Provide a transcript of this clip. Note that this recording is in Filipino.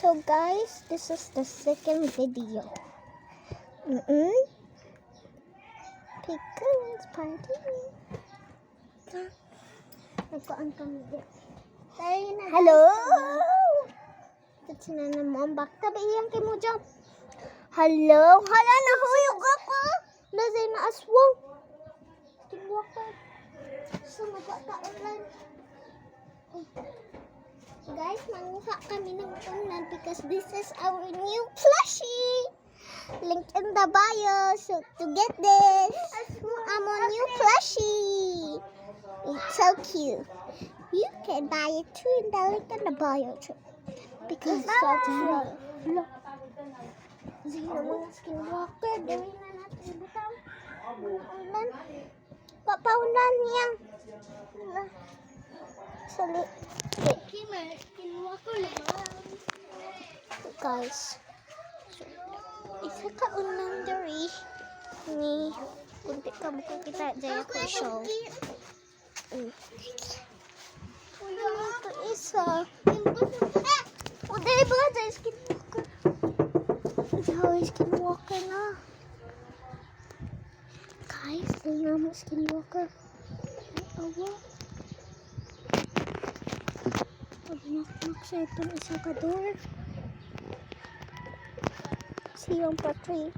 So guys, this is the second video. Pickles party. Nagkaan kami dito. Hello! Ito na naman. Bakta ba iyang kay mo dyan? Hello? Hala, nahuyog ako! Lazay na aswang. Skinwalker. So, magkakaulan. Guys, manguha kami ng ulan because this is our new plushie. Link in the bio. So, to get this, I'm a new plushie. It's so cute. You can buy it too in the link in the bio too. Because it's so cute. Look. Sige na mga skinwalker. Gawin na natin butang. Ulan. Papaulan niya. Sali. Guys. Isa ka unang dari ni kunti ka buka kita jaya ko show. Ito isa. Udah ba jaya skinwalker? Jaya skinwalker na. Guys, tingnan mo skinwalker. Awa. Pag-knock-knock siya itong isa ka door. Siyang pa-tree.